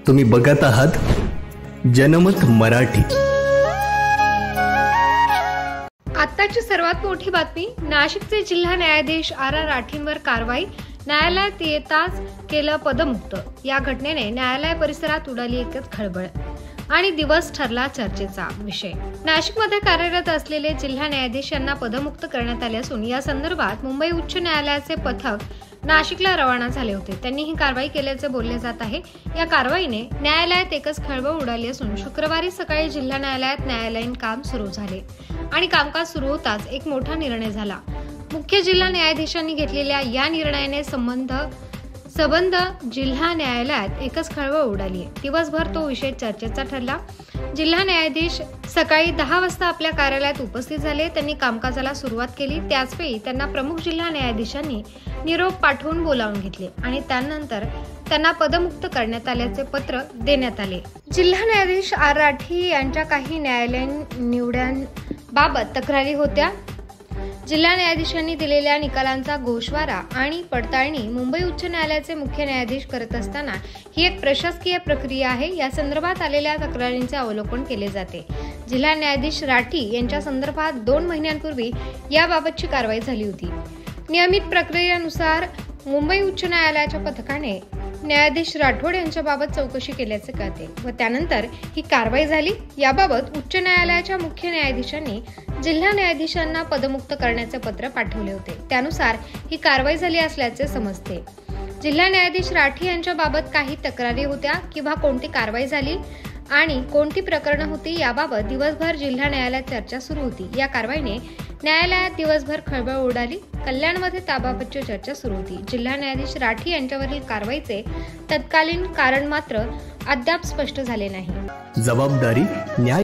तुम्ही बघत आहात जनमत मराठी। आत्ताची सर्वात मोठी बातमी, नाशिकचे जिल्हा न्यायाधीश आर राठींवर कारवाई, न्यायालयात येताच केलं पदमुक्त। या घटनेने न्यायालय परिसरात उडाली एकच खळबळ आणि दिवस ठरला चर्चेचा विषय। नाशिकमध्ये कार्यरत असलेले जिल्हा न्यायाधीश यांना पदमुक्त करण्यात आले असून या संदर्भात मुंबई उच्च न्यायालयाचे पथक नाशिकला रवाना झाले होते। त्यांनी ही कारवाई केल्याचे बोलले जात आहे। या कारवाईने न्यायालयात एकच खळबळ उडाली असून शुक्रवारी सकाळी जिल्हा न्यायालयात न्यायालयीन काम सुरू झाले आणि कामकाज सुरू होताच एक मोठा निर्णय झाला। मुख्य जिल्हा न्यायाधीशांनी घेतलेल्या या निर्णयाने संबंध जिल्हा न्यायालयात एकच खळबळ उडाली। दिवसभर तो विषय चर्चेचा ठरला। जिल्हा न्यायाधीश सकाळी 10 वाजता आपल्या कार्यालयात उपस्थित झाले। त्यांनी कामकाजाला सुरुवात केली। त्याचवेळी त्यांना प्रमुख जिल्हा न्यायाधीशांनी निरोप पाठवून बोलावून घेतले आणि त्यानंतर त्यांना पदमुक्त करण्यात आल्याचे पत्र देण्यात आले। जिल्हा न्यायाधीश आर राठी यांच्या काही न्यायालयीन निवडांबाबत तक्रारी होत्या। जिल्हा न्यायाधीशांनी दिलेल्या निकालांचा गोषवारा आणि पडताळणी मुंबई उच्च न्यायालयाचे मुख्य न्यायाधीश करत असताना ही एक प्रशासकीय प्रक्रिया आहे। या संदर्भात आलेल्या तक्रारींचे अवलोकन केले जाते। जिल्हा न्यायाधीश राठी यांच्या संदर्भात 2 महिन्यांपूर्वी याबाबतची कारवाई झाली होती। नियमित प्रक्रियेनुसार मुंबई उच्च न्यायालयाच्या पथकाने न्यायाधीश राठोड यांच्याबाबत चौकशी केल्याचे कळते व त्यानंतर ही कारवाई झाली। याबाबत उच्च न्यायालयाच्या मुख्य न्यायाधीशांनी जिल्हा न्यायाधीशांना पदमुक्त करण्याचे पत्र पाठवले होते। त्यानुसार ही कारवाई झाली असल्याचे समजते। जिल्हा न्यायाधीश राठी यांच्याबाबत काही तक्रारी होत्या किंवा कोणती कारवाई झाली आणि कोणती प्रकरणे होती याबाबत दिवसभर जिल्हा न्यायालयात चर्चा सुरू होती। या कारवाईने न्यायालयात दिवसभर खळबळ उडाली। कल्याणमध्ये त्याबाबतची चर्चा सुरू होती। जिल्हा न्यायाधीश राठी यांच्यावरील कारवाईचे तत्कालीन कारण मात्र अद्याप स्पष्ट झाले नाही। जबाबदारी न्याय